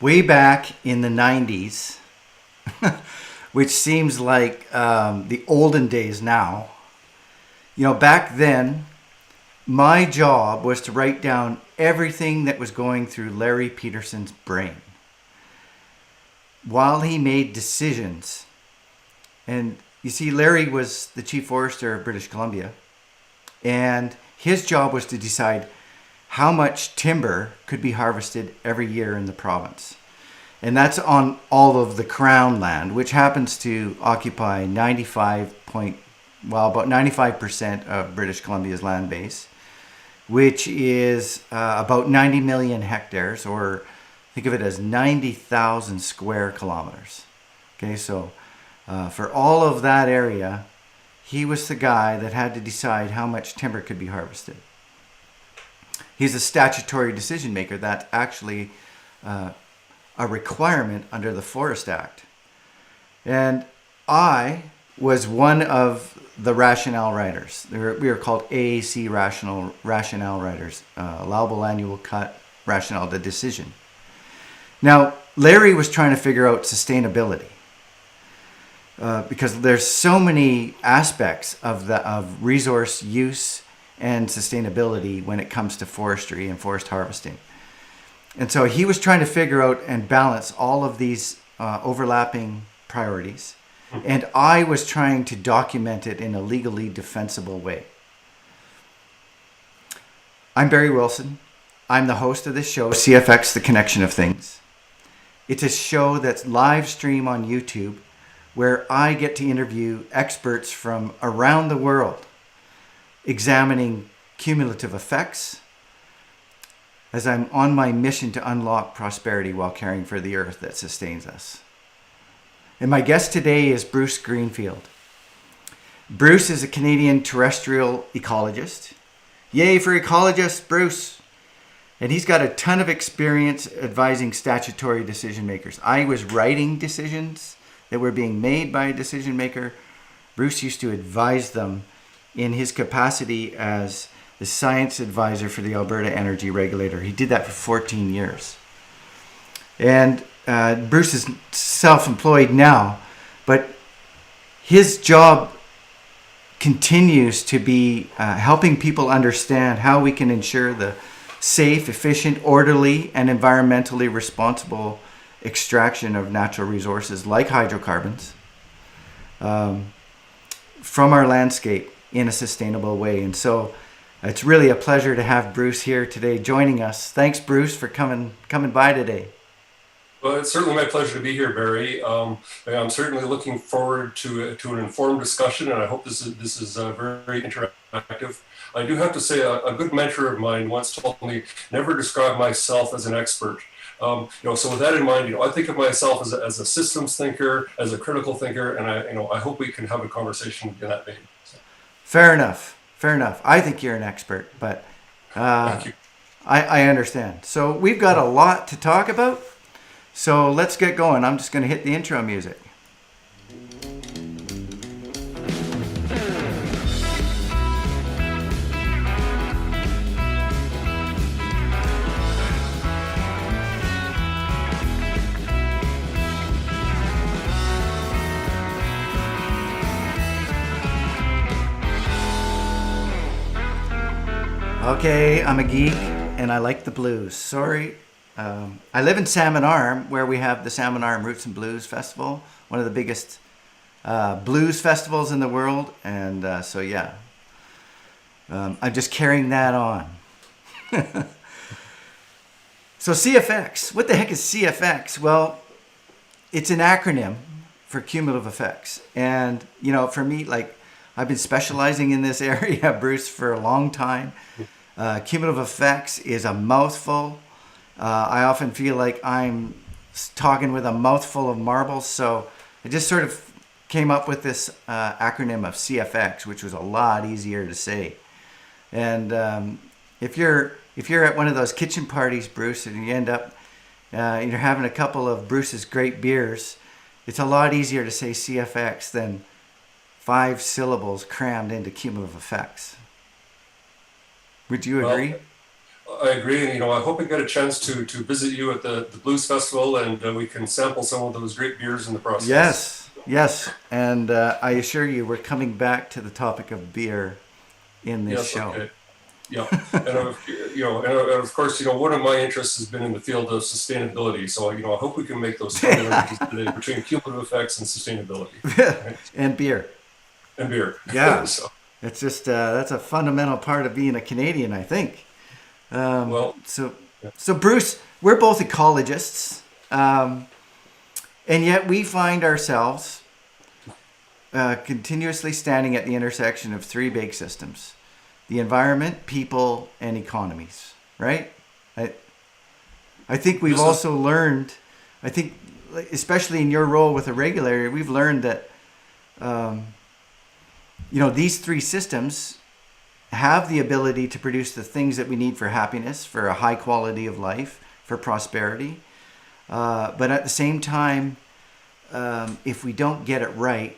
way back in the 90s, which seems like the olden days now. Back then, my job was to write down everything that was going through Larry Peterson's brain while he made decisions. And you see, Larry was the chief forester of British Columbia, and his job was to decide how much timber could be harvested every year in the province. And that's on all of the Crown land, which happens to occupy about 95% of British Columbia's land base, which is about 90 million hectares, or think of it as 90,000 square kilometers. Okay, so for all of that area, he was the guy that had to decide how much timber could be harvested. He's a statutory decision maker. That's actually a requirement under the Forest Act. And I was one of the rationale writers. We are called AAC rationale writers, allowable annual cut rationale, the decision. Now, Larry was trying to figure out sustainability because there's so many aspects of resource use and sustainability when it comes to forestry and forest harvesting. And so he was trying to figure out and balance all of these overlapping priorities. And I was trying to document it in a legally defensible way. I'm Barry Wilson. I'm the host of this show, CFX, The Connection of Things. It's a show that's live stream on YouTube where I get to interview experts from around the world examining cumulative effects as I'm on my mission to unlock prosperity while caring for the earth that sustains us. And my guest today is Bruce Greenfield. Bruce is a Canadian Terrestrial Ecologist. Yay for ecologists, Bruce! And he's got a ton of experience advising statutory decision makers. I was writing decisions that were being made by a decision maker. Bruce used to advise them in his capacity as the science advisor for the Alberta Energy Regulator. He did that for 14 years. And Bruce is self-employed now, but his job continues to be helping people understand how we can ensure the safe, efficient, orderly, and environmentally responsible extraction of natural resources like hydrocarbons from our landscape in a sustainable way. And so it's really a pleasure to have Bruce here today joining us. Thanks, Bruce, for coming by today. Well, it's certainly my pleasure to be here, Barry. I'm certainly looking forward to an informed discussion, and I hope this is very interactive. I do have to say, a good mentor of mine once told me, never describe myself as an expert. So with that in mind, I think of myself as a systems thinker, as a critical thinker, and I hope we can have a conversation in that vein. So. Fair enough. I think you're an expert, but Thank you. I understand. So we've got a lot to talk about. So let's get going. I'm just going to hit the intro music. Okay, I'm a geek and I like the blues. Sorry. I live in Salmon Arm, where we have the Salmon Arm Roots and Blues Festival, one of the biggest blues festivals in the world. And I'm just carrying that on. So CFX, what the heck is CFX? Well, it's an acronym for cumulative effects. And, for me, I've been specializing in this area, Bruce, for a long time. Cumulative effects is a mouthful. I often feel like I'm talking with a mouthful of marbles, so I just sort of came up with this acronym of CFX, which was a lot easier to say. And if you're at one of those kitchen parties, Bruce, and you end up you're having a couple of Bruce's great beers, it's a lot easier to say CFX than 5 syllables crammed into cumulative effects. Would you agree? I agree, and I hope I get a chance to visit you at the Blues Festival, and we can sample some of those great beers in the process. Yes, and I assure you, we're coming back to the topic of beer in this Yes, show. okay. Yeah, and of course, one of my interests has been in the field of sustainability. So, I hope we can make those further linkages today between cumulative effects and sustainability, right? And beer. And beer. Yeah, So, it's just that's a fundamental part of being a Canadian, I think. well, So, yeah. so Bruce, we're both ecologists, and yet we find ourselves continuously standing at the intersection of three big systems: the environment, people, and economies. Right? I think we've also learned. I think, especially in your role with a regulator, we've learned that these three systems have the ability to produce the things that we need for happiness, for a high quality of life, for prosperity. But at the same time, if we don't get it right,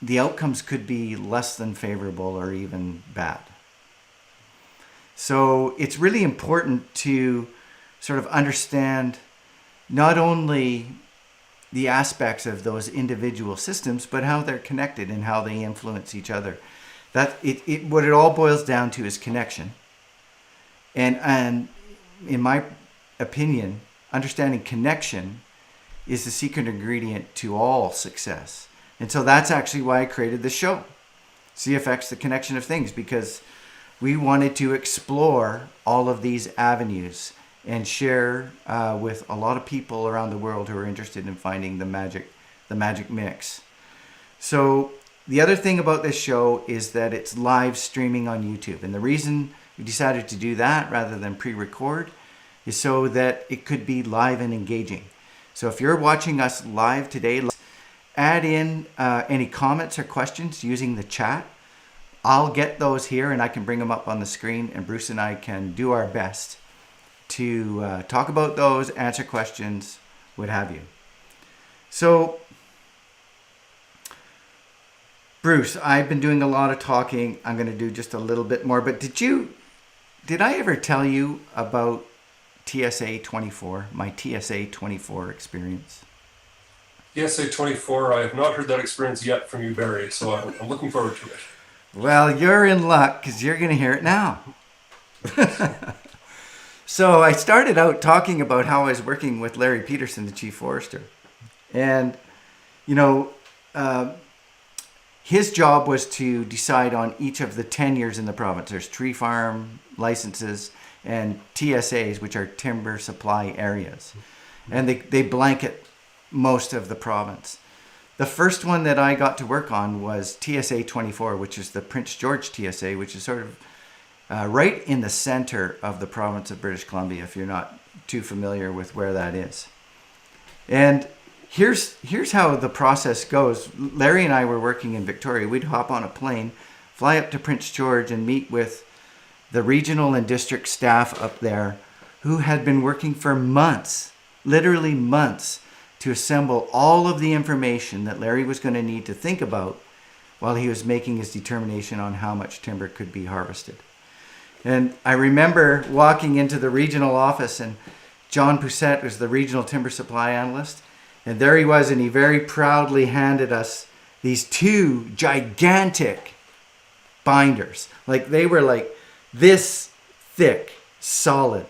the outcomes could be less than favorable or even bad. So it's really important to sort of understand not only the aspects of those individual systems, but how they're connected and how they influence each other. What it all boils down to is connection. And in my opinion, understanding connection is the secret ingredient to all success. And so that's actually why I created the show, CFX, the connection of things, because we wanted to explore all of these avenues and share with a lot of people around the world who are interested in finding the magic mix. So the other thing about this show is that it's live streaming on YouTube. And the reason we decided to do that rather than pre-record is so that it could be live and engaging. So if you're watching us live today, add in any comments or questions using the chat. I'll get those here and I can bring them up on the screen, and Bruce and I can do our best to talk about those, answer questions, what have you. So, Bruce, I've been doing a lot of talking. I'm going to do just a little bit more. But did I ever tell you about TSA 24, my TSA 24 experience? TSA 24, I have not heard that experience yet from you, Barry, so I'm looking forward to it. Well, you're in luck because you're going to hear it now. So I started out talking about how I was working with Larry Peterson, the chief forester. And, his job was to decide on each of the tenures in the province. There's tree farm licenses and TSAs, which are timber supply areas. And they blanket most of the province. The first one that I got to work on was TSA 24, which is the Prince George TSA, which is sort of right in the center of the province of British Columbia, if you're not too familiar with where that is. And here's how the process goes. Larry and I were working in Victoria. We'd hop on a plane, fly up to Prince George, and meet with the regional and district staff up there who had been working for months, literally months, to assemble all of the information that Larry was going to need to think about while he was making his determination on how much timber could be harvested. And I remember walking into the regional office, and John Poussette was the regional timber supply analyst. And there he was, and he very proudly handed us these two gigantic binders. They were like this thick, solid,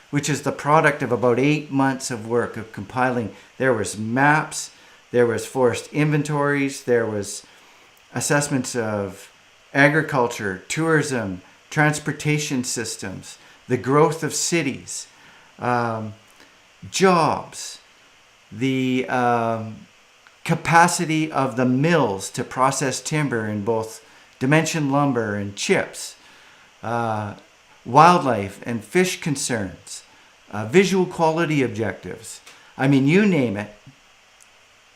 which is the product of about 8 months of work of compiling. There was maps, there was forest inventories, there was assessments of agriculture, tourism, transportation systems, the growth of cities, jobs, the capacity of the mills to process timber in both dimension lumber and chips, wildlife and fish concerns, visual quality objectives. I mean, you name it.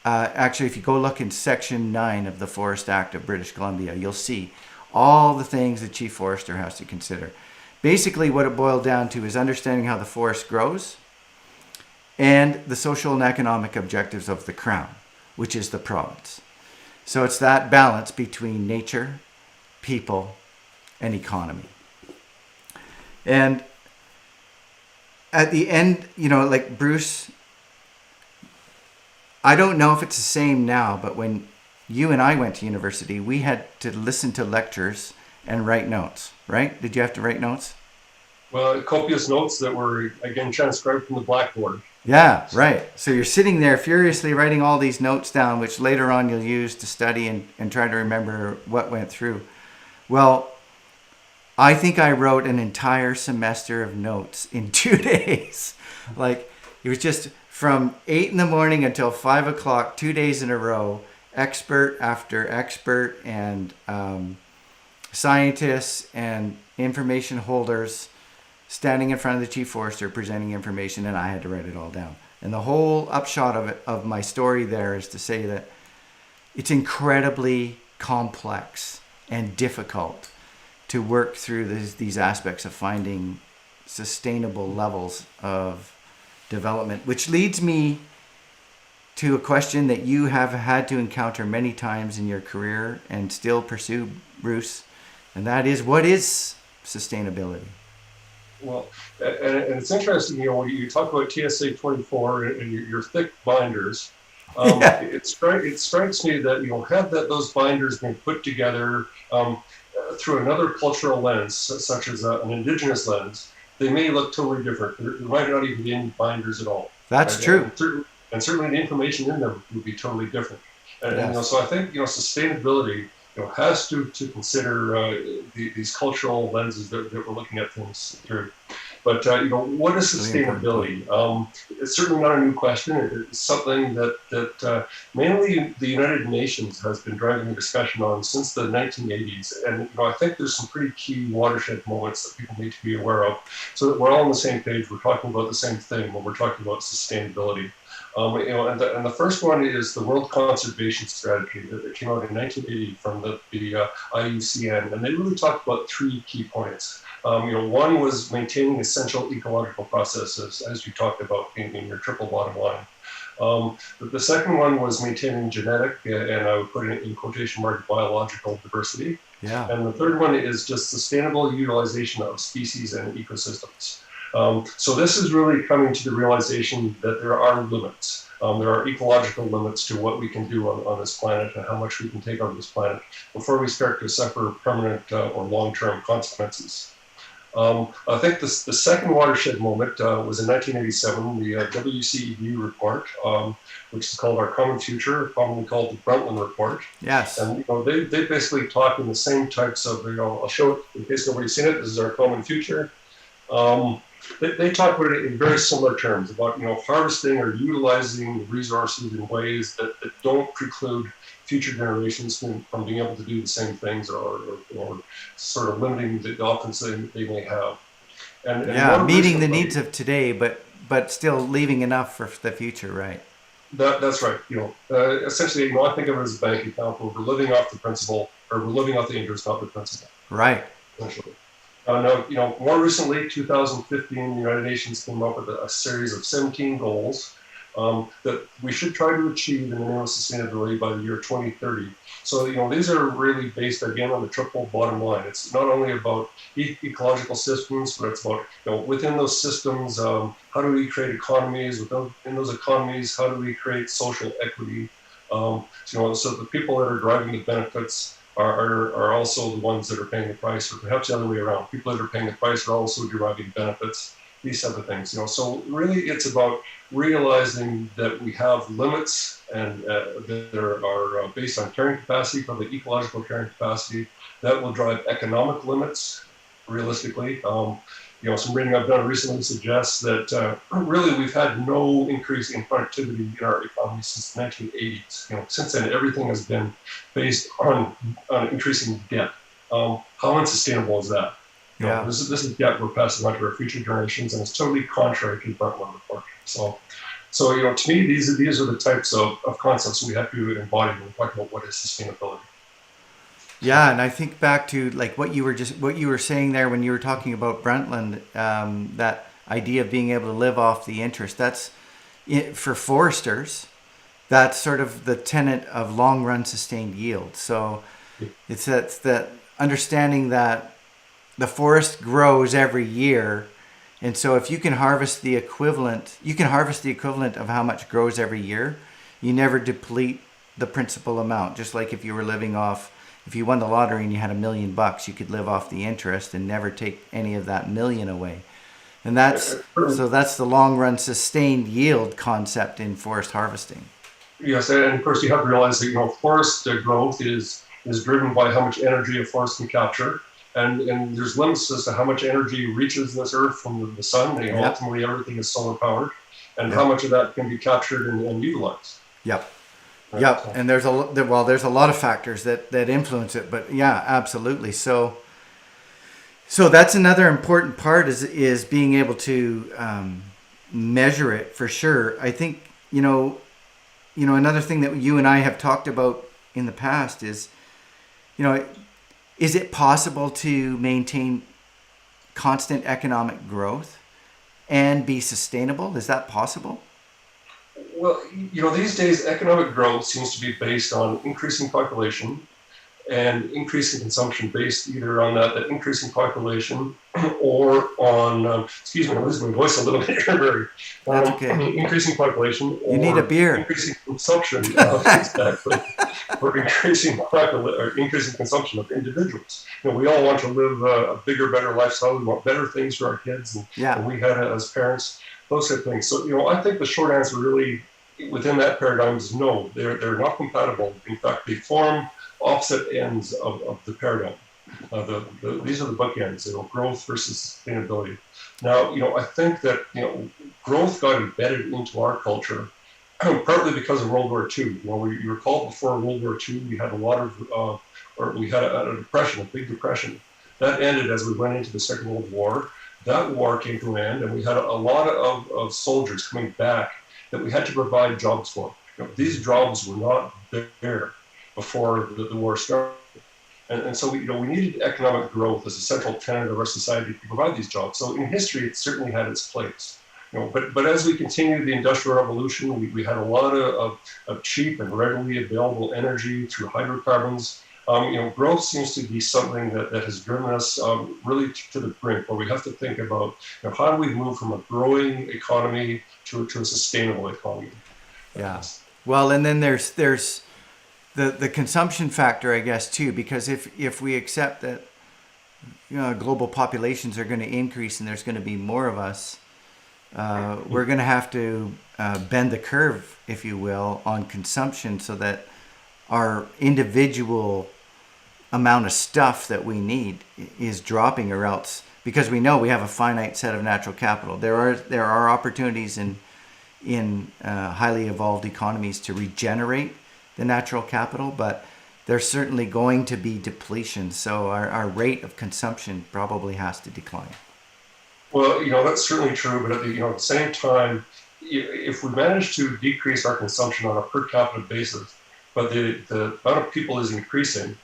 Actually, if you go look in Section 9 of the Forest Act of British Columbia, you'll see all the things the chief forester has to consider. Basically, what it boiled down to is understanding how the forest grows and the social and economic objectives of the Crown, which is the province. So it's that balance between nature, people, and economy. And at the end, like Bruce, I don't know if it's the same now, but when you and I went to university, we had to listen to lectures and write notes, right? Did you have to write notes? Well, copious notes that were, again, transcribed from the blackboard. Yeah, right. So you're sitting there furiously writing all these notes down, which later on you'll use to study and try to remember what went through. Well, I think I wrote an entire semester of notes in 2 days. Like, it was just from 8 in the morning until 5 o'clock, 2 days in a row, expert after expert and scientists and information holders standing in front of the chief forester presenting information, and I had to write it all down. And the whole upshot of my story there is to say that it's incredibly complex and difficult to work through these aspects of finding sustainable levels of development, which leads me to a question that you have had to encounter many times in your career and still pursue, Bruce, and that is, what is sustainability? Well, and it's interesting, when you talk about TSA 24 and your thick binders, Yeah. it strikes me that, had those binders been put together through another cultural lens, such as an indigenous lens, they may look totally different. There might not even be any binders at all. That's right? true. And certainly the information in them would be totally different. And, Yes. so I think, sustainability has to consider these cultural lenses that we're looking at things through. But what is sustainability? It's certainly not a new question. It's something that mainly the United Nations has been driving the discussion on since the 1980s. And I think there's some pretty key watershed moments that people need to be aware of, so that we're all on the same page. We're talking about the same thing when we're talking about sustainability. And the first one is the World Conservation Strategy that came out in 1980 from the IUCN, and they really talked about three key points. One was maintaining essential ecological processes, as you talked about in your triple bottom line. The second one was maintaining genetic, and I would put it in quotation mark, biological diversity. Yeah. And the third one is just sustainable utilization of species and ecosystems. So this is really coming to the realization that there are limits. There are ecological limits to what we can do on this planet and how much we can take on this planet before we start to suffer permanent or long-term consequences. I think the second watershed moment was in 1987, the WCED report, which is called Our Common Future, commonly called the Brundtland Report. Yes. And they basically talk in the same types of, I'll show it in case nobody's seen it. This is Our Common Future. They talk about it in very similar terms about harvesting or utilizing resources in ways that don't preclude future generations from being able to do the same things or sort of limiting the options they may have. And meeting the needs of today, but still leaving enough for the future, right? That's right. Essentially, I think of it as a bank account where we're living off the principal, or we're living off the interest, not the principal. Right. Essentially. Now, more recently, 2015, the United Nations came up with a series of 17 goals that we should try to achieve in the name of sustainability by the year 2030. So, these are really based, again, on the triple bottom line. It's not only about ecological systems, but it's about, within those systems, how do we create economies? Within those economies, how do we create social equity? So the people that are driving the benefits are also the ones that are paying the price, or perhaps the other way around. People that are paying the price are also deriving benefits, these type of things. So really it's about realizing that we have limits and that are based on carrying capacity, probably ecological carrying capacity, that will drive economic limits, realistically. Some reading I've done recently suggests that really we've had no increase in productivity in our economy since the 1980s. Since then, everything has been based on increasing debt. How unsustainable is that? Yeah. This is debt we're passing on to our future generations, and it's totally contrary to the Brundtland Report. So to me, these are the types of concepts we have to embody when we're talking about what is sustainability. Yeah, and I think back to like what you were saying there when you were talking about Brundtland, that idea of being able to live off the interest. That's for foresters. That's sort of the tenet of long run sustained yield. So it's that understanding that the forest grows every year, And so if you can harvest the equivalent of how much grows every year. You never deplete the principal amount. Just like if you were living off, if you won the lottery and you had $1 million, you could live off the interest and never take any of that million away. And that's the long run sustained yield concept in forest harvesting. Yes, and of course you have to realize that forest growth is driven by how much energy a forest can capture, and there's limits as to how much energy reaches this earth from the sun. Ultimately, everything is solar powered, and how much of that can be captured and utilized. Yep. Yep. And there's a lot of factors that influence it, but yeah, absolutely. So that's another important part is being able to measure it for sure. I think another thing that you and I have talked about in the past is it possible to maintain constant economic growth and be sustainable? Is that possible? Well, these days economic growth seems to be based on increasing population and increasing consumption based either on that increasing population or on, excuse me, I'm losing my voice a little bit here, Barry. That's okay. Increasing population. You need a beer. Increasing consumption, or increasing consumption of individuals. We all want to live a bigger, better lifestyle. We want better things for our kids than we had as parents, those type of things. So, I think the short answer really within that paradigm is no, they're not compatible. In fact, they form opposite ends of the paradigm. These are the bookends, growth versus sustainability. Now, I think that, growth got embedded into our culture, partly because of World War II. You recall before World War II, we had a lot of, we had a depression, a big depression. That ended as we went into the Second World War. That war came to an end, and we had a lot of soldiers coming back that we had to provide jobs for. These jobs were not there before the war started. And so we needed economic growth as a central tenet of our society to provide these jobs. So in history, it certainly had its place. But as we continued the Industrial Revolution, we had a lot of cheap and readily available energy through hydrocarbons. Growth seems to be something that has driven us really to the brink, where we have to think about how do we move from a growing economy to a sustainable economy. Yeah. Well, and then there's the consumption factor, I guess, too, because if we accept that global populations are going to increase and there's going to be more of us, we're going to have to bend the curve, if you will, on consumption so that our individual amount of stuff that we need is dropping, or else, because we know we have a finite set of natural capital. There are opportunities in highly evolved economies to regenerate the natural capital, but there's certainly going to be depletion. So our rate of consumption probably has to decline. Well, that's certainly true, but at the same time, if we manage to decrease our consumption on a per capita basis, but the amount of people is increasing,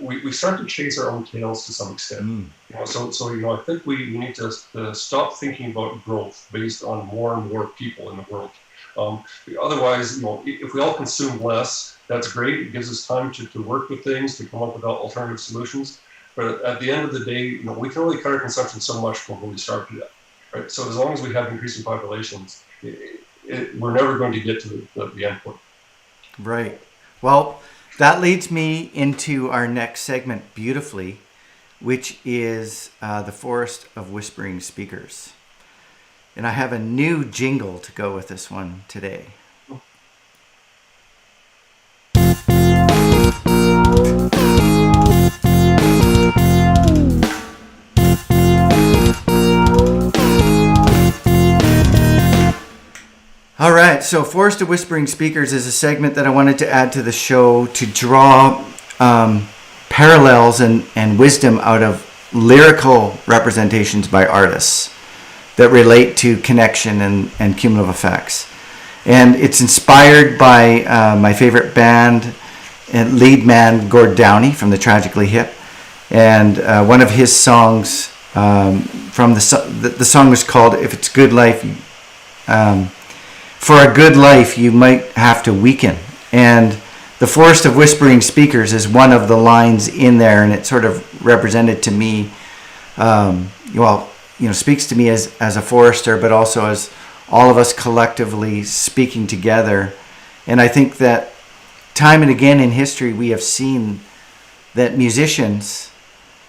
we start to chase our own tails to some extent. So I think we need to stop thinking about growth based on more and more people in the world. Otherwise, if we all consume less, that's great. It gives us time to work with things, to come up with alternative solutions. But at the end of the day, we can only cut our consumption so much from when we start to do that. Right? So as long as we have increasing populations, we're never going to get to the end point. Right. Well, that leads me into our next segment beautifully, which is the Forest of Whispering Speakers. And I have a new jingle to go with this one today. All right, so Forest of Whispering Speakers is a segment that I wanted to add to the show to draw parallels and wisdom out of lyrical representations by artists that relate to connection and cumulative effects. And it's inspired by my favorite band and lead man, Gord Downey from the Tragically Hip. And one of his songs from the song was called If It's Good Life, For a Good Life, You Might Have to Weaken. And the Forest of Whispering Speakers is one of the lines in there, and it sort of represented to me, speaks to me as a forester, but also as all of us collectively speaking together. And I think that time and again in history, we have seen that musicians,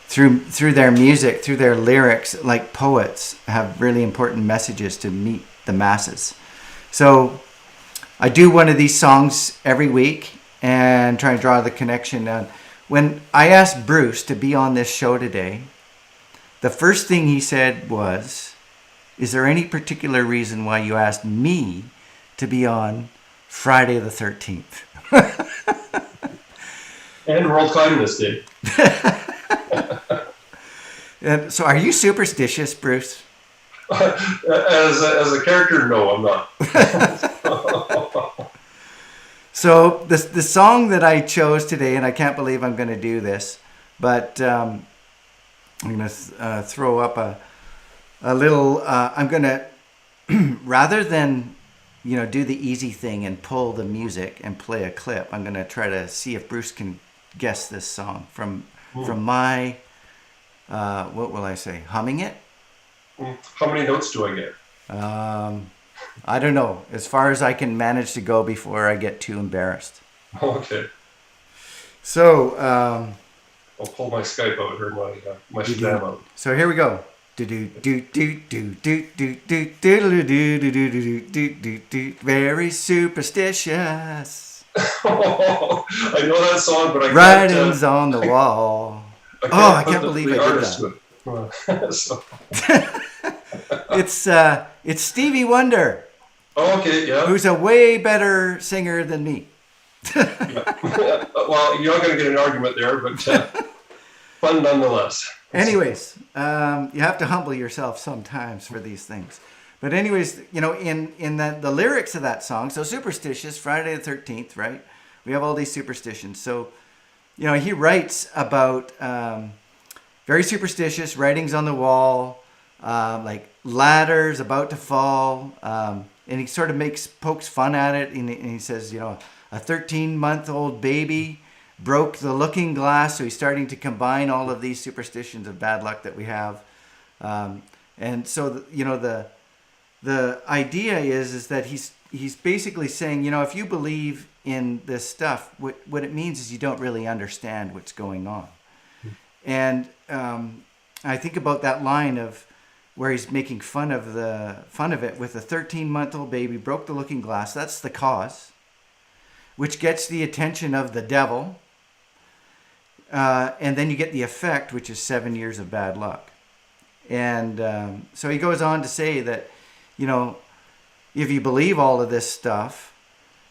through their music, through their lyrics, like poets, have really important messages to meet the masses. So I do one of these songs every week and try and draw the connection. When I asked Bruce to be on this show today, the first thing he said was, "Is there any particular reason why you asked me to be on Friday the 13th?" And World Kindness Day. And so are you superstitious, Bruce? As a character, no, I'm not. So the song that I chose today, and I can't believe I'm going to do this, but I'm going to throw up a little. I'm going to rather than do the easy thing and pull the music and play a clip. I'm going to try to see if Bruce can guess this song from my what will I say? Humming it. How many notes do I get? I don't know. As far as I can manage to go before I get too embarrassed. Okay. So I'll pull my Skype out or my Shazam out. So here we go. Very superstitious. I know that song, but I can't. Writings on the wall. I can't believe I did that. So. It's Stevie Wonder. Oh, okay, yeah. Who's a way better singer than me. Yeah. Well, you're not going to get an argument there, but fun nonetheless. Anyways, you have to humble yourself sometimes for these things. But anyways, in the lyrics of that song, so superstitious, Friday the 13th, right? We have all these superstitions. So, he writes about very superstitious, writings on the wall, like ladders about to fall, and he sort of pokes fun at it, and he says, a 13-month-old baby broke the looking glass. So he's starting to combine all of these superstitions of bad luck that we have, and so the idea is that he's basically saying, if you believe in this stuff, what it means is you don't really understand what's going on. And I think about that line of where he's making fun of it with a 13-month-old baby broke the looking glass. That's the cause, which gets the attention of the devil. And then you get the effect, which is 7 years of bad luck. And so he goes on to say that, if you believe all of this stuff,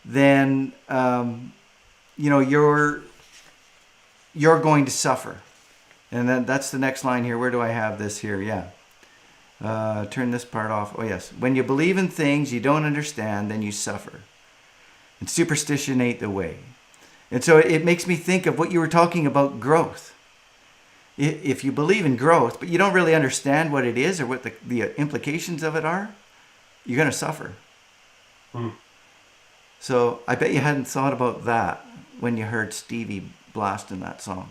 then, you're going to suffer. And then that's the next line here. Where do I have this here? Yeah. Turn this part off. Oh, yes. When you believe in things you don't understand, then you suffer. And superstition ain't the way. And so it makes me think of what you were talking about, growth. If you believe in growth, but you don't really understand what it is or what the implications of it are, you're going to suffer. So I bet you hadn't thought about that when you heard Stevie blasting that song.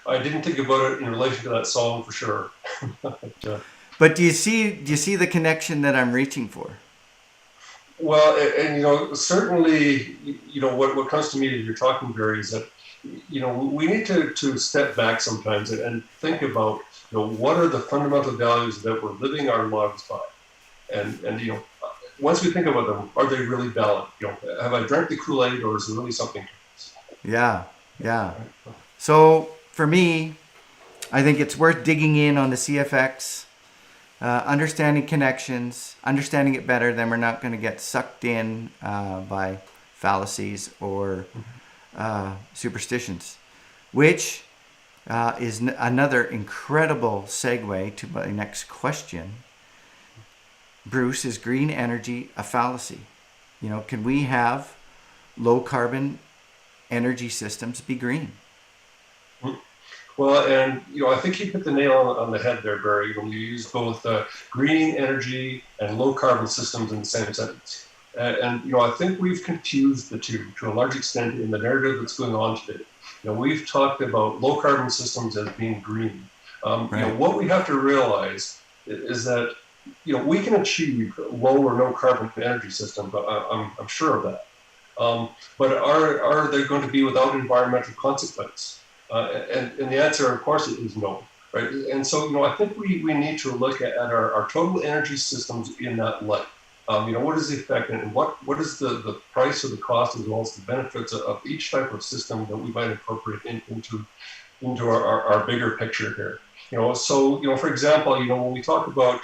I didn't think about it in relation to that song for sure. But do you see the connection that I'm reaching for? Well, and certainly, what comes to me as you're talking, Barry, is that we need to step back sometimes and think about what are the fundamental values that we're living our lives by, and once we think about them, are they really valid? Have I drank the Kool-Aid, or is there really something to this? Yeah. So for me, I think it's worth digging in on the CFX, understanding connections, understanding it better. Then we're not going to get sucked in by fallacies or superstitions, which is another incredible segue to my next question. Bruce, is green energy a fallacy? Can we have low carbon energy systems be green? Well, and I think you hit the nail on the head there, Barry, when you use both green energy and low carbon systems in the same sentence. And I think we've confused the two to a large extent in the narrative that's going on today. We've talked about low carbon systems as being green. Right. What we have to realize is that we can achieve low or no carbon energy system, but I'm sure of that. But are they going to be without environmental consequence? And the answer, of course, is no. Right? And so, I think we need to look at our total energy systems in that light. What is the effect and what is the price or the cost as well as the benefits of each type of system that we might incorporate into our bigger picture here. For example, when we talk about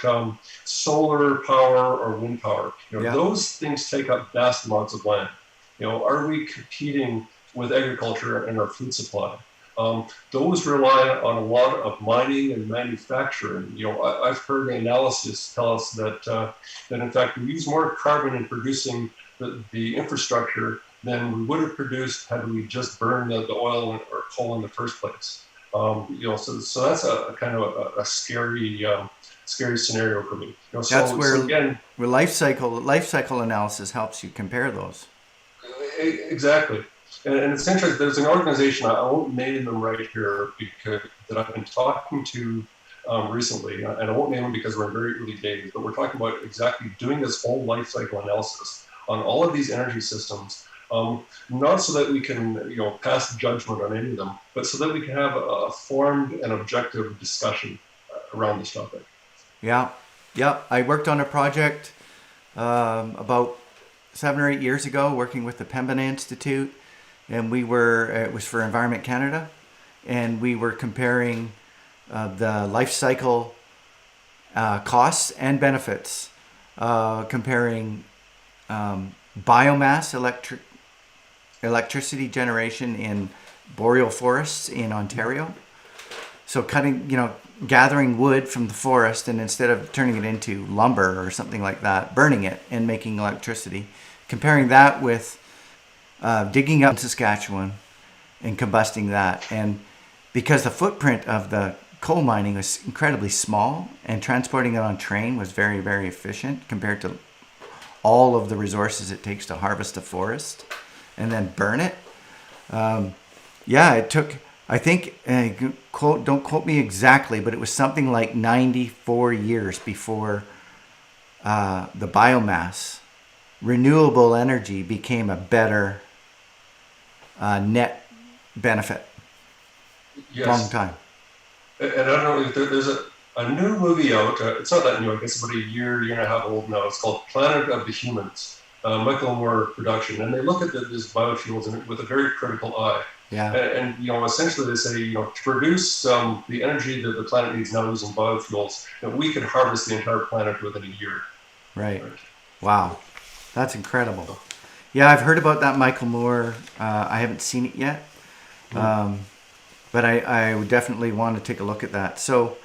solar power or wind power, those things take up vast amounts of land. Are we competing with agriculture and our food supply? Those rely on a lot of mining and manufacturing. I've heard analysis tell us that in fact we use more carbon in producing the infrastructure than we would have produced had we just burned the oil or coal in the first place. So that's a kind of a scary scenario for me. That's where life cycle analysis helps you compare those. Exactly. And it's interesting, there's an organization, I won't name them right here, that I've been talking to recently, and I won't name them because we're in very early days, but we're talking about exactly doing this whole life cycle analysis on all of these energy systems, not so that we can pass judgment on any of them, but so that we can have a formed and objective discussion around this topic. Yeah. I worked on a project about 7 or 8 years ago, working with the Pembina Institute. And it was for Environment Canada, and we were comparing the life cycle costs and benefits, comparing biomass electricity generation in boreal forests in Ontario. So gathering wood from the forest, and instead of turning it into lumber or something like that, burning it and making electricity, comparing that with digging up in Saskatchewan and combusting that. And because the footprint of the coal mining was incredibly small and transporting it on train was very, very efficient compared to all of the resources it takes to harvest a forest and then burn it. It took, I think, don't quote me exactly, but it was something like 94 years before the biomass, renewable energy became a better net benefit. Yes. Long time. And I don't know if there's a new movie out. It's not that new. I guess about a year and a half old now. It's called Planet of the Humans. Michael Moore production, and they look at these biofuels with a very critical eye. Yeah. And essentially they say, to produce the energy that the planet needs now using biofuels, that we could harvest the entire planet within a year. Right. Wow, that's incredible. Yeah, I've heard about that Michael Moore. I haven't seen it yet, but I would definitely want to take a look at that. So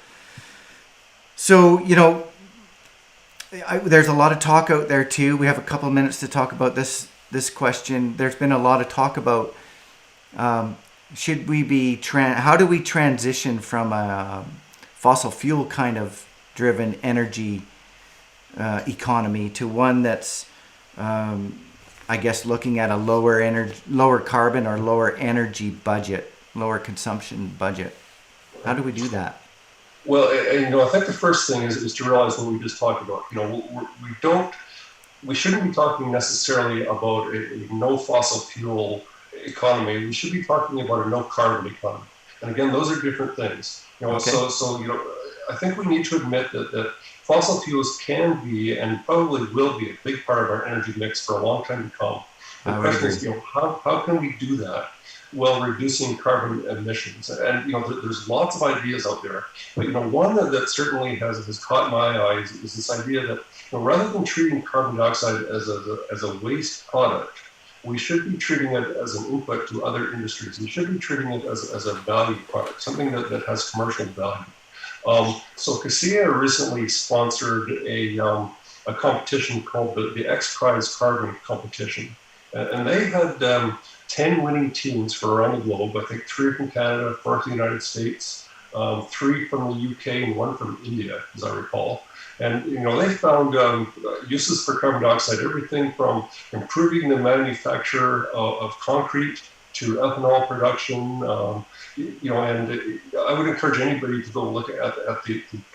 there's a lot of talk out there too. We have a couple of minutes to talk about this question. There's been a lot of talk about should we be how do we transition from a fossil fuel kind of driven energy economy to one that's I guess looking at a lower carbon or lower energy budget, lower consumption budget. How do we do that? Well, I think the first thing is to realize what we just talked about. We shouldn't be talking necessarily about a no fossil fuel economy. We should be talking about a no carbon economy. And again, those are different things. Okay. So I think we need to admit that fossil fuels can be and probably will be a big part of our energy mix for a long time to come. The question is, how can we do that while reducing carbon emissions? And there's lots of ideas out there. But one that certainly has caught my eye is this idea that rather than treating carbon dioxide as a waste product, we should be treating it as an input to other industries. We should be treating it as a value product, something that has commercial value. So CASIA recently sponsored a competition called the X Prize Carbon Competition. And they had 10 winning teams from around the globe. I think 3 from Canada, 4 from the United States, 3 from the UK, and 1 from India, as I recall. And they found uses for carbon dioxide, everything from improving the manufacture of concrete to ethanol production. And I would encourage anybody to go look at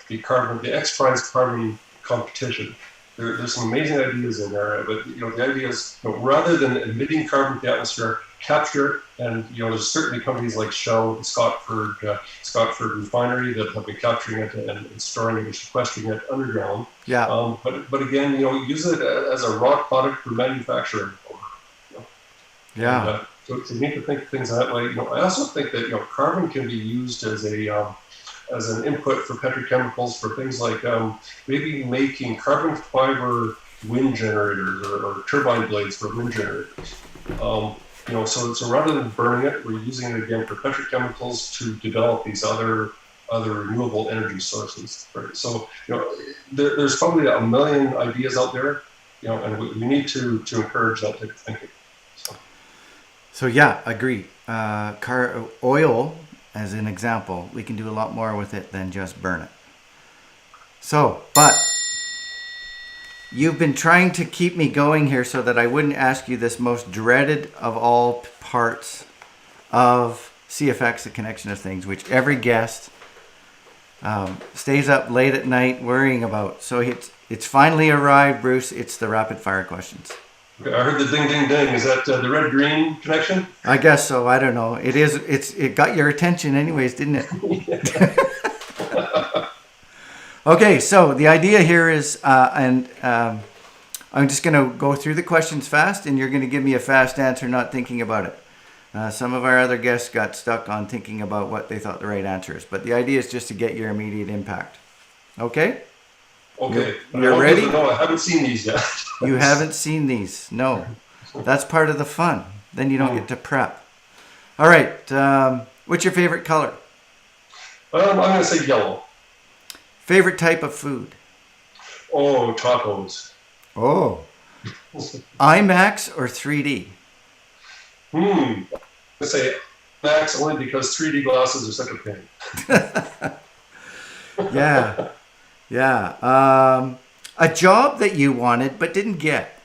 the carbon, the X Prize carbon competition. There's some amazing ideas in there, but the idea is rather than emitting carbon to the atmosphere, capture it. And there's certainly companies like Shell, the Scotford refinery that have been capturing it and storing it and sequestering it underground. Yeah. But again, use it as a raw product for manufacturing. Yeah. And, so you need to think things that way. I also think that carbon can be used as an input for petrochemicals for things like maybe making carbon fiber wind generators or turbine blades for wind generators. So rather than burning it, we're using it again for petrochemicals to develop these other renewable energy sources. Right? So there's probably a million ideas out there, and we need to encourage that type of thinking. So yeah, agree. Oil, as an example, we can do a lot more with it than just burn it. So, but you've been trying to keep me going here so that I wouldn't ask you this most dreaded of all parts of CFX, the connection of things, which every guest stays up late at night worrying about. So it's finally arrived, Bruce. It's the rapid fire questions. I heard the ding, ding, ding. Is that the red-green connection? I guess so. I don't know. It is. It got your attention anyways, didn't it? Okay, so the idea here is, I'm just going to go through the questions fast, and you're going to give me a fast answer, not thinking about it. Some of our other guests got stuck on thinking about what they thought the right answer is, but the idea is just to get your immediate impact. Okay? Okay. You're ready? No, I haven't seen these yet. You haven't seen these? No. That's part of the fun. Then you don't get to prep. All right. What's your favorite color? I'm going to say yellow. Favorite type of food? Oh, tacos. Oh. IMAX or 3D? I'm going to say IMAX only because 3D glasses are such a pain. Yeah. Yeah. A job that you wanted but didn't get?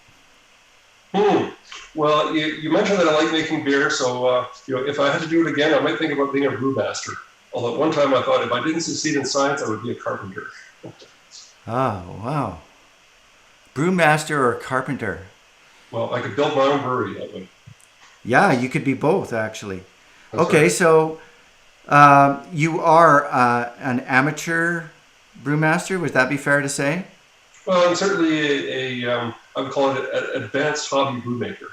Well, you mentioned that I like making beer, so if I had to do it again, I might think about being a brewmaster. Although at one time I thought if I didn't succeed in science, I would be a carpenter. Oh, wow. Brewmaster or carpenter? Well, I could build my own brewery that way. Yeah, you could be both, actually. That's okay, right. So you are an amateur brewmaster. Would that be fair to say? Well, I'm certainly I would call it an advanced hobby brewmaker.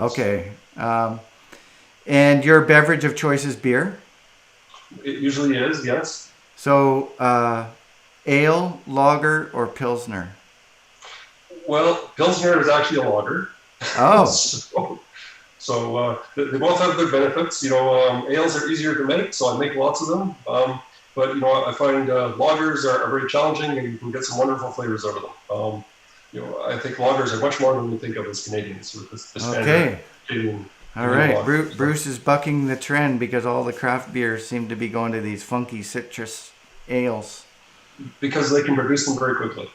Okay. And your beverage of choice is beer? It usually is, yes. So ale, lager, or pilsner? Well, pilsner is actually a lager. Oh. so they both have their benefits. Ales are easier to make, so I make lots of them. But I find lagers are very challenging, and you can get some wonderful flavors out of them. I think lagers are much more than we think of as Canadians. With the standard Canadian. All right, Bruce is bucking the trend because all the craft beers seem to be going to these funky citrus ales. Because they can produce them very quickly.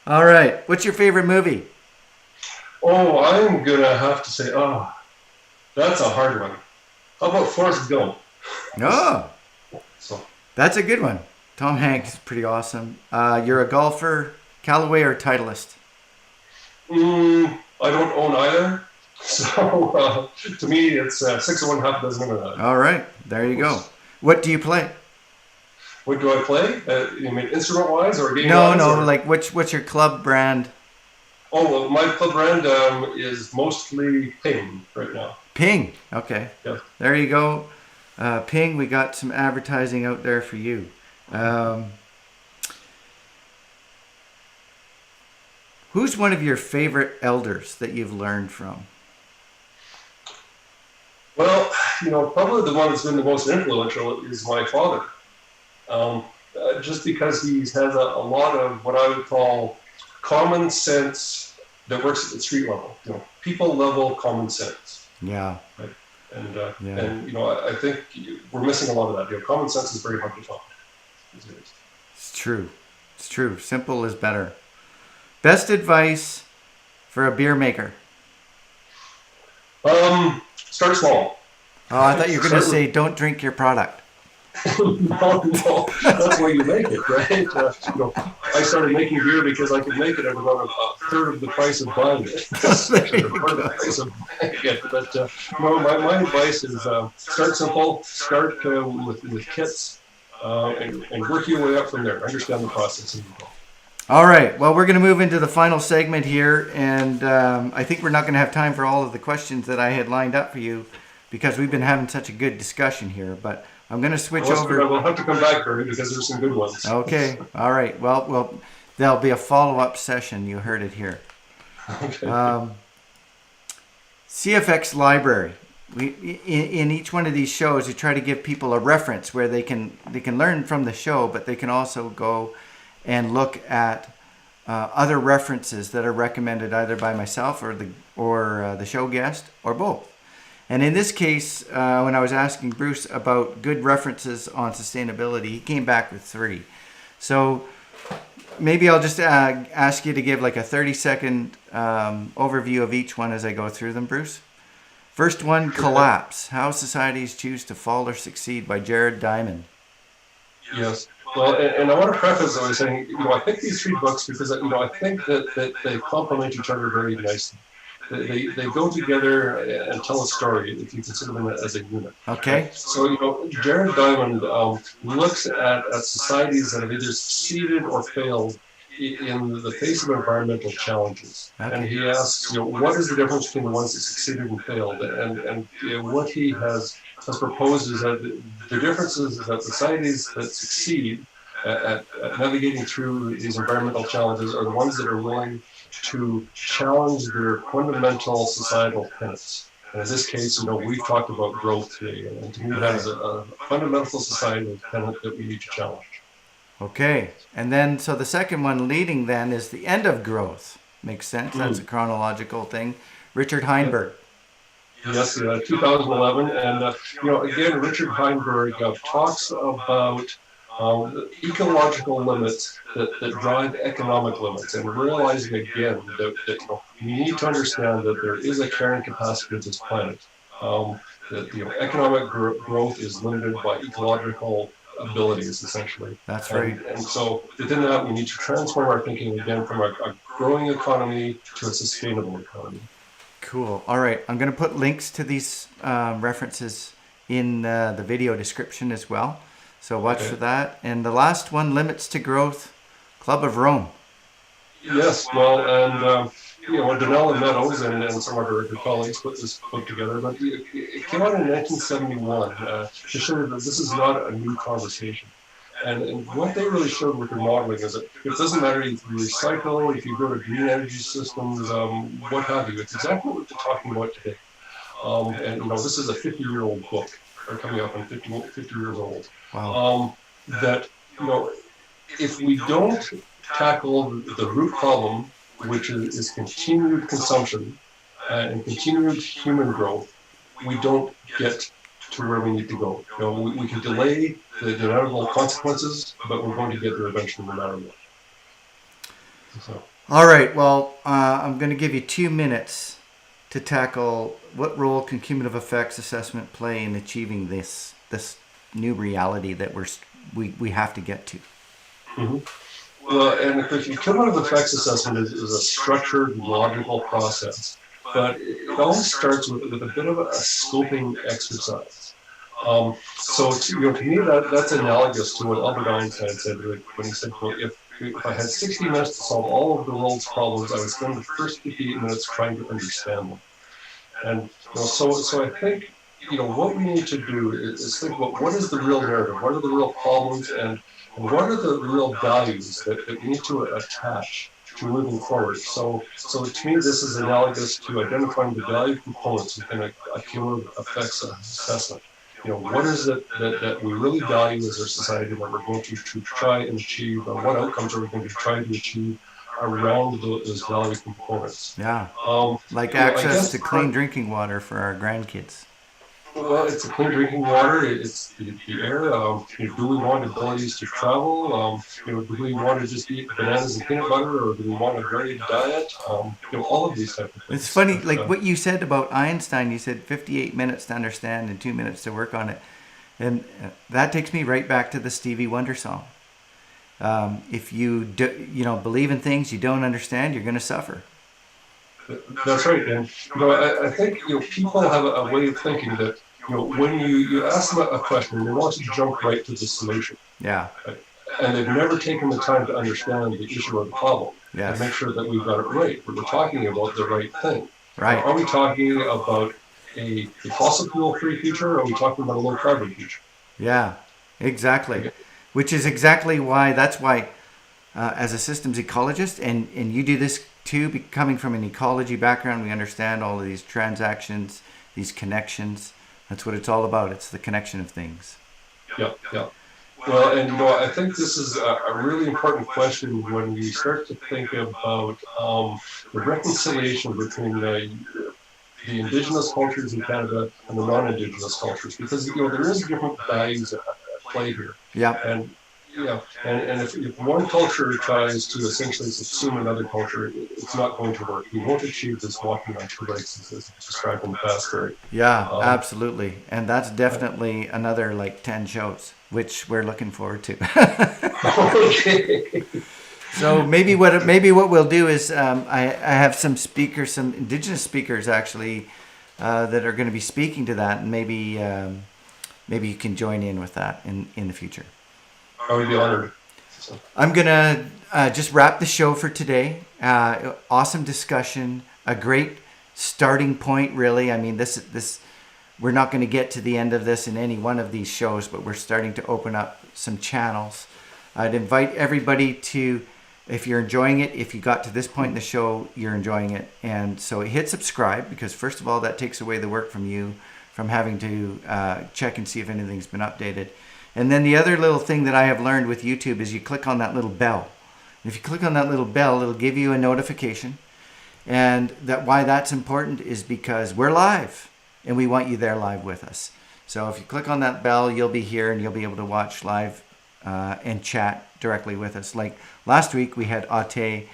All right, what's your favorite movie? Oh, I'm going to have to say, that's a hard one. How about Forrest Gump? Oh, So that's a good one. Tom Hanks is pretty awesome. You're a golfer, Callaway or Titleist? I don't own either. So to me, it's 6 of one, half a dozen of another. All right, there you go. What do you play? What do I play? You mean instrument-wise or game-wise? No. Like what's your club brand? Oh, well, my club brand is mostly Ping right now. Ping. Okay. Yeah. There you go. Ping. We got some advertising out there for you. Who's one of your favorite elders that you've learned from? Well, probably the one that's been the most influential is my father. Just because he has a lot of what I would call common sense that works at the street level, people level common sense. Yeah. Right? And I think we're missing a lot of that. Common sense is very hard to find. It's true. Simple is better. Best advice for a beer maker? Start small. Oh, I thought you were going to say, don't drink your product. No, that's why you make it, right? I started making beer because I could make it at about a third of the price of buying it. Actually, a third of the price of buying it. But no, my advice is start simple, start with kits, and work your way up from there. Understand the process and you go. All right. Well, we're going to move into the final segment here, and I think we're not going to have time for all of the questions that I had lined up for you because we've been having such a good discussion here. But I'm going to switch over. We'll have to come back, Barry, because there's some good ones. Okay. All right. Well, there'll be a follow-up session. You heard it here. Okay. CFX library. In each one of these shows, you try to give people a reference where they can learn from the show, but they can also go and look at other references that are recommended either by myself or the show guest or both. And in this case, when I was asking Bruce about good references on sustainability, he came back with 3. So maybe I'll just ask you to give like a 30-second overview of each one as I go through them, Bruce. First one, Collapse: How Societies Choose to Fall or Succeed by Jared Diamond. Yes. Well, and I want to preface by saying, I think these 3 books, because, I think that they complement each other very nicely. They go together and tell a story if you consider them as a unit. Okay. So, Jared Diamond looks at societies that have either succeeded or failed in the face of environmental challenges. Okay. And he asks, what is the difference between the ones that succeeded and failed? And what he has proposed is that the difference is that societies that succeed at navigating through these environmental challenges are the ones that are willing to challenge their fundamental societal tenets. And in this case, we've talked about growth today, and to me that is a fundamental societal tenet that we need to challenge. Okay, and then so the second one leading then is The End of Growth. Makes sense. That's a chronological thing. Richard Heinberg. Yes, 2011, and again, Richard Heinberg talks about ecological limits that drive economic limits, and realizing again that we need to understand that there is a carrying capacity of this planet. That economic growth is limited by ecological abilities, essentially. That's right. And so within that, we need to transform our thinking again from a growing economy to a sustainable economy. Cool. All right. I'm going to put links to these references in the video description as well. So watch for that. And the last one, Limits to Growth, Club of Rome. Yes. Well, and Donella Meadows and some of her colleagues put this book together, but it came out in 1971 to show that this is not a new conversation. And what they really showed with their modeling is that it doesn't matter if you recycle, if you go to green energy systems, what have you. It's exactly what they're talking about today. And this is a 50-year-old book, or coming up on 50 years old. Wow. That if we don't tackle the root problem, which is continued consumption and continued human growth, we don't get to where we need to go. We can delay the inevitable consequences, but we're going to get there eventually no matter what. So. All right. Well, I'm going to give you 2 minutes to tackle what role can cumulative effects assessment play in achieving this new reality that we have to get to. Mm-hmm. Well, and of course, cumulative effects assessment is a structured, logical process, but it always starts with a bit of a scoping exercise. So to me, that's analogous to what Albert Einstein said when he said, if I had 60 minutes to solve all of the world's problems, I would spend the first 58 minutes trying to understand them. And so I think what we need to do is think about what is the real narrative, what are the real problems, and what are the real values that we need to attach to moving forward. So to me, this is analogous to identifying the value components within a cumulative effects assessment. What is it that we really value as a society that we're going to try and achieve, and what outcomes are we going to try to achieve around those value components? Yeah, like access to clean drinking water for our grandkids. Well, it's a clean drinking water. It's the air. Do we want abilities to travel? Do we want to just eat bananas and peanut butter, or do we want a varied diet? All of these type of It's things. funny, But, like what you said about Einstein. You said 58 minutes to understand and 2 minutes to work on it, and that takes me right back to the Stevie Wonder song. If you believe in things you don't understand, you're going to suffer. that's right. And I think people have a way of thinking that when you ask them a question, they want to jump right to the solution, Yeah. right? And they've never taken the time to understand the issue or the problem and make Yes. sure that we've got it right. That we're talking about the right thing. Right. Are we talking about a fossil fuel free future, or are we talking about a low carbon future? Yeah. Exactly. Which is exactly why. That's why, as a systems ecologist, and you do this too, coming from an ecology background, we understand all of these transactions, these connections. That's what it's all about. It's the connection of things. Yeah, yeah. Well, and I think this is a really important question when we start to think about the reconciliation between the Indigenous cultures in Canada and the non-Indigenous cultures, because there is different values at play here. Yeah. And and if one culture tries to essentially subsume another culture, it's not going to work. We won't achieve this walking on two legs as described in the past, Barry. Yeah, absolutely. And that's definitely another like 10 shows, which we're looking forward to. Okay. So maybe what we'll do is I have some speakers, some Indigenous speakers actually, that are going to be speaking to that, and maybe you can join in with that in the future. I would be honored. So. I'm gonna just wrap the show for today. Awesome discussion, a great starting point. Really, I mean, this we're not going to get to the end of this in any one of these shows, but we're starting to open up some channels. I'd invite everybody to, if you're enjoying it, if you got to this point in the show, you're enjoying it, and so hit subscribe, because first of all, that takes away the work from you, from having to check and see if anything's been updated. And then the other little thing that I have learned with YouTube is you click on that little bell. If you click on that little bell, it'll give you a notification. And why that's important is because we're live, and we want you there live with us. So if you click on that bell, you'll be here, and you'll be able to watch live and chat directly with us. Like last week, we had Ate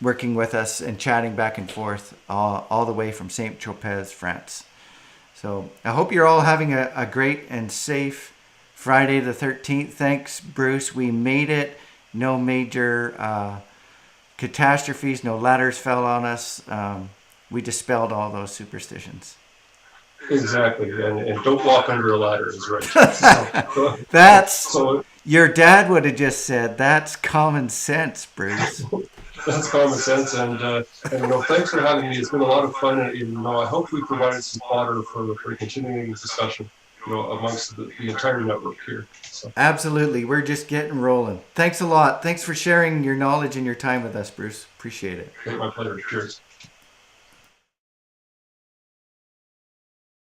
working with us and chatting back and forth all the way from Saint-Tropez, France. So I hope you're all having a great and safe Friday the 13th. Thanks, Bruce. We made it. No major catastrophes. No ladders fell on us. We dispelled all those superstitions. Exactly. And don't walk under a ladder is right. That's your dad would have just said. That's common sense, Bruce. That's common sense. And thanks for having me. It's been a lot of fun. And I hope we provided some fodder for continuing this discussion. Amongst the entire network here. So. Absolutely. We're just getting rolling. Thanks a lot. Thanks for sharing your knowledge and your time with us, Bruce. Appreciate it. My pleasure. Cheers.